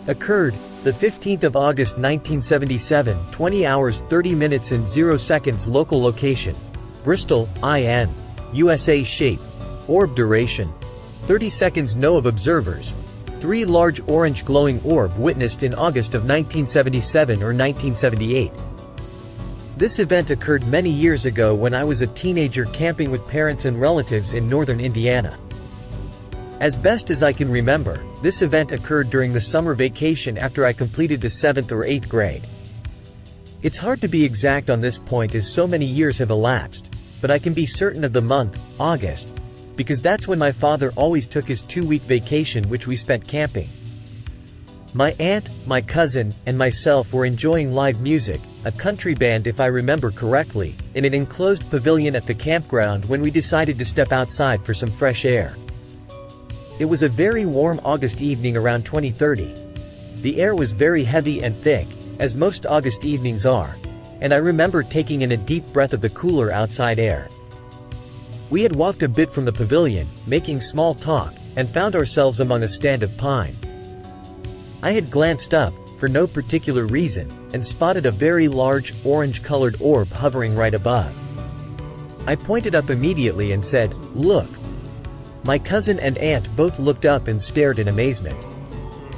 Occurred, the 15th of August 1977, 20 hours 30 minutes and 0 seconds. Local location: Bristol, IN. USA. Shape: orb. Duration: 30 seconds. No of observers. 3 large orange glowing orb witnessed in August of 1977 or 1978. This event occurred many years ago when I was a teenager camping with parents and relatives in northern Indiana. As best as I can remember, this event occurred during the summer vacation after I completed the 7th or 8th grade. It's hard to be exact on this point as so many years have elapsed, but I can be certain of the month, August, because that's when my father always took his 2-week vacation, which we spent camping. My aunt, my cousin, and myself were enjoying live music, a country band if I remember correctly, in an enclosed pavilion at the campground when we decided to step outside for some fresh air. It was a very warm August evening around 20:30. The air was very heavy and thick, as most August evenings are, and I remember taking in a deep breath of the cooler outside air. We had walked a bit from the pavilion, making small talk, and found ourselves among a stand of pine. I had glanced up, for no particular reason, and spotted a very large, orange-colored orb hovering right above. I pointed up immediately and said, "Look." My cousin and aunt both looked up and stared in amazement.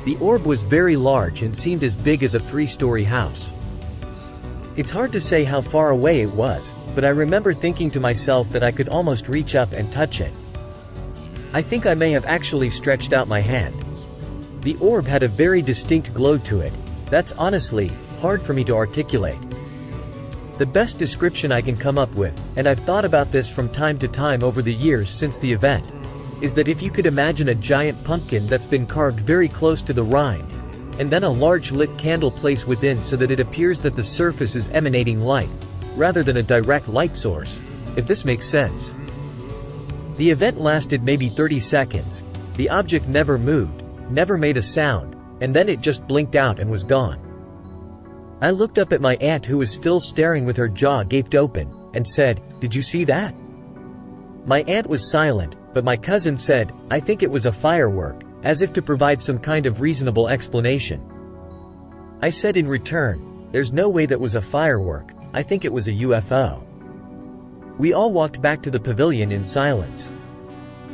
The orb was very large and seemed as big as a 3-story house. It's hard to say how far away it was, but I remember thinking to myself that I could almost reach up and touch it. I think I may have actually stretched out my hand. The orb had a very distinct glow to it. That's honestly hard for me to articulate. The best description I can come up with, and I've thought about this from time to time over the years since the event, is that if you could imagine a giant pumpkin that's been carved very close to the rind, and then a large lit candle placed within so that it appears that the surface is emanating light, rather than a direct light source, if this makes sense. The event lasted maybe 30 seconds, the object never moved, never made a sound, and then it just blinked out and was gone. I looked up at my aunt, who was still staring with her jaw gaped open, and said, "Did you see that?" My aunt was silent, but my cousin said, "I think it was a firework," as if to provide some kind of reasonable explanation. I said in return, "There's no way that was a firework, I think it was a UFO." We all walked back to the pavilion in silence.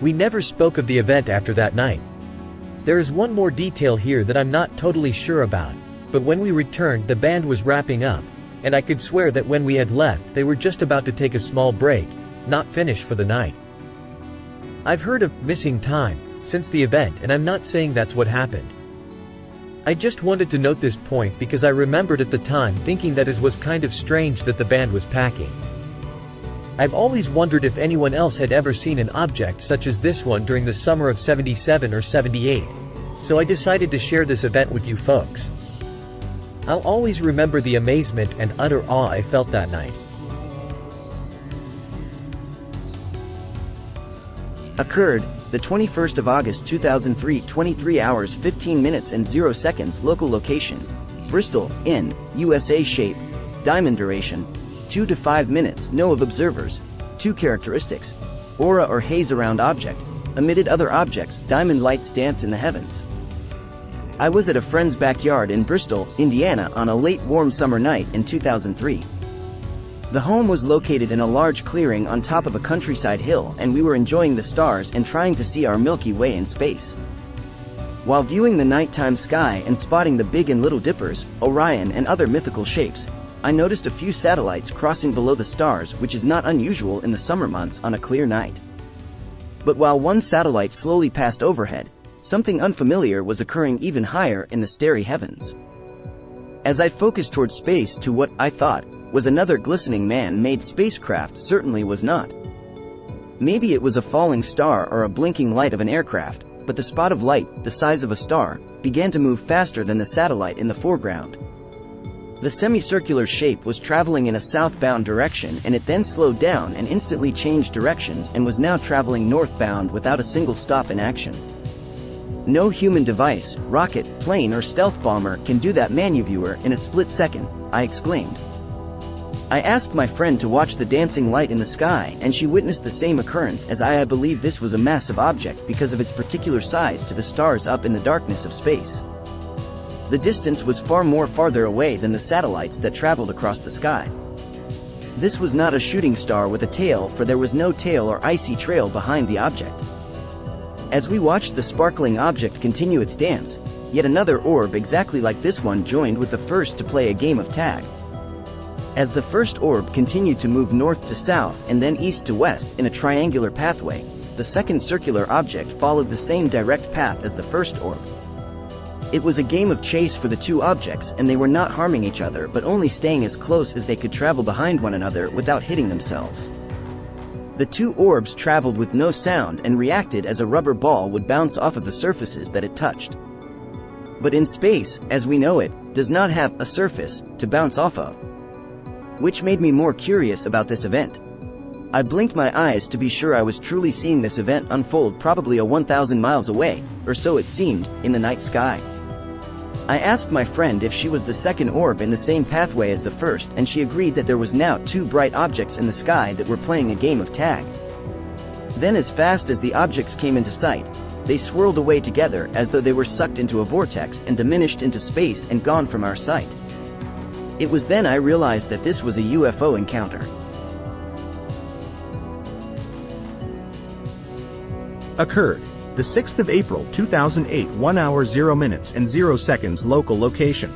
We never spoke of the event after that night. There is one more detail here that I'm not totally sure about, but when we returned the band was wrapping up, and I could swear that when we had left they were just about to take a small break, not finished for the night. I've heard of missing time since the event, and I'm not saying that's what happened. I just wanted to note this point because I remembered at the time thinking that it was kind of strange that the band was packing. I've always wondered if anyone else had ever seen an object such as this one during the summer of '77 or '78, so I decided to share this event with you folks. I'll always remember the amazement and utter awe I felt that night. Occurred, the 21st of August 2003, 23 hours 15 minutes and 0 seconds. Local location: Bristol, IN. USA. Shape: diamond. Duration: 2 to 5 minutes. No of observers. 2 characteristics: aura or haze around object, emitted other objects. Diamond lights dance in the heavens. I was at a friend's backyard in Bristol, Indiana on a late warm summer night in 2003. The home was located in a large clearing on top of a countryside hill, and we were enjoying the stars and trying to see our Milky Way in space. While viewing the nighttime sky and spotting the Big and Little Dippers, Orion and other mythical shapes, I noticed a few satellites crossing below the stars, which is not unusual in the summer months on a clear night. But while one satellite slowly passed overhead, something unfamiliar was occurring even higher in the starry heavens. As I focused toward space to what I thought was another glistening man-made spacecraft, certainly was not. Maybe it was a falling star or a blinking light of an aircraft, but the spot of light, the size of a star, began to move faster than the satellite in the foreground. The semicircular shape was traveling in a southbound direction, and it then slowed down and instantly changed directions and was now traveling northbound without a single stop in action. No human device, rocket, plane or stealth bomber can do that maneuver in a split second, I exclaimed. I asked my friend to watch the dancing light in the sky, and she witnessed the same occurrence as I believe this was a massive object because of its particular size to the stars up in the darkness of space. The distance was far more farther away than the satellites that traveled across the sky. This was not a shooting star with a tail, for there was no tail or icy trail behind the object. As we watched the sparkling object continue its dance, yet another orb exactly like this one joined with the first to play a game of tag. As the first orb continued to move north to south and then east to west in a triangular pathway, the second circular object followed the same direct path as the first orb. It was a game of chase for the two objects, and they were not harming each other but only staying as close as they could travel behind one another without hitting themselves. The two orbs traveled with no sound and reacted as a rubber ball would bounce off of the surfaces that it touched. But in space, as we know it, does not have a surface to bounce off of. Which made me more curious about this event. I blinked my eyes to be sure I was truly seeing this event unfold, probably a 1,000 miles away, or so it seemed, in the night sky. I asked my friend if she was the second orb in the same pathway as the first, and she agreed that there was now two bright objects in the sky that were playing a game of tag. Then as fast as the objects came into sight, they swirled away together as though they were sucked into a vortex and diminished into space and gone from our sight. It was then I realized that this was a UFO encounter. Occurred the 6th of April 2008, 1 hour 0 minutes and 0 seconds local location.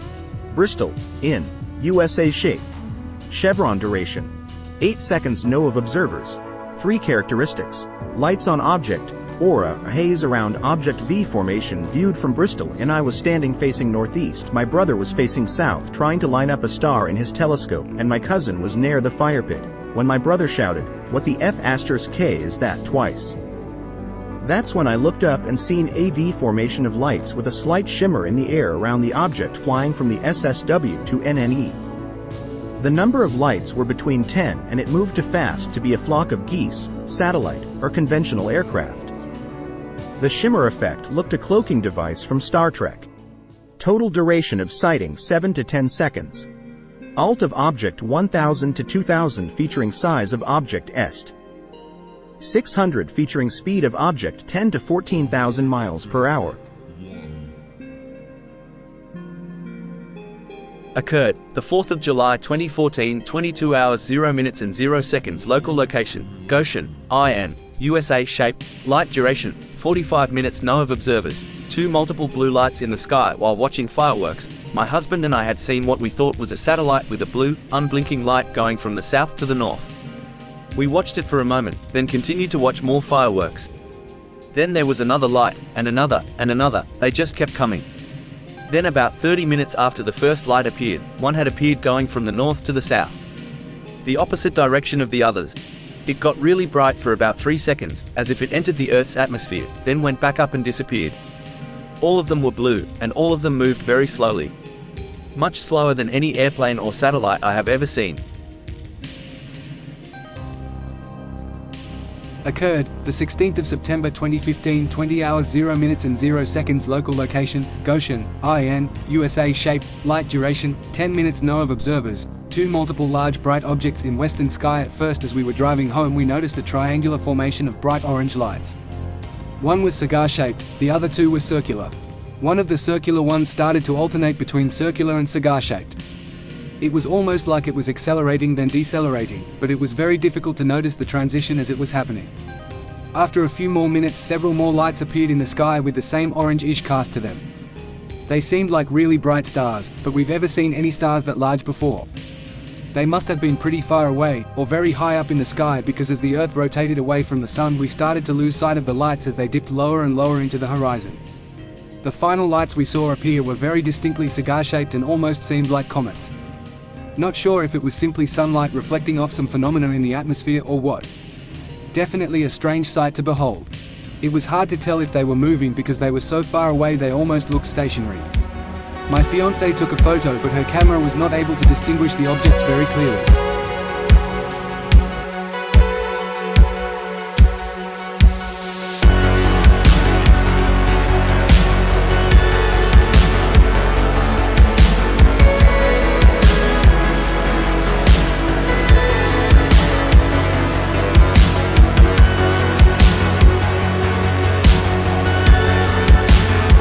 Bristol, in, USA. Shape. Chevron duration. 8 seconds. No of observers. 3 characteristics. Lights on object, aura, haze around object. V formation viewed from Bristol, and I was standing facing northeast. My brother was facing south trying to line up a star in his telescope, and my cousin was near the fire pit, when my brother shouted, "What the F***K is that?" twice. That's when I looked up and seen a V formation of lights with a slight shimmer in the air around the object flying from the SSW to NNE. The number of lights were between 10, and it moved too fast to be a flock of geese, satellite, or conventional aircraft. The shimmer effect looked a cloaking device from Star Trek. Total duration of sighting 7 to 10 seconds. Alt of object 1000 to 2000 featuring size of object est. 600 featuring speed of object 10 to 14,000 miles per hour. Occurred the 4th of July 2014, 22 hours 0 minutes and 0 seconds local location, Goshen, IN, USA. Shape, light duration, 45 minutes. No of observers. 2 multiple blue lights in the sky while watching fireworks. My husband and I had seen what we thought was a satellite with a blue, unblinking light going from the south to the north. We watched it for a moment, then continued to watch more fireworks. Then there was another light, and another, and another. They just kept coming. Then about 30 minutes after the first light appeared, one had appeared going from the north to the south, the opposite direction of the others. It got really bright for about 3 seconds, as if it entered the Earth's atmosphere, then went back up and disappeared. All of them were blue, and all of them moved very slowly. Much slower than any airplane or satellite I have ever seen. Occurred the 16th of September 2015, 20 hours 0 minutes and 0 seconds local location, Goshen, IN, USA. Shape, light duration, 10 minutes. No of observers. 2 multiple large bright objects in western sky. At first as we were driving home we noticed a triangular formation of bright orange lights. One was cigar-shaped, the other 2 were circular. One of the circular ones started to alternate between circular and cigar-shaped. It was almost like it was accelerating then decelerating, but it was very difficult to notice the transition as it was happening. After a few more minutes several more lights appeared in the sky with the same orange-ish cast to them. They seemed like really bright stars, but we've ever seen any stars that large before. They must have been pretty far away, or very high up in the sky, because as the Earth rotated away from the Sun we started to lose sight of the lights as they dipped lower and lower into the horizon. The final lights we saw appear were very distinctly cigar-shaped and almost seemed like comets. Not sure if it was simply sunlight reflecting off some phenomena in the atmosphere or what. Definitely a strange sight to behold. It was hard to tell if they were moving because they were so far away they almost looked stationary. My fiancée took a photo but her camera was not able to distinguish the objects very clearly.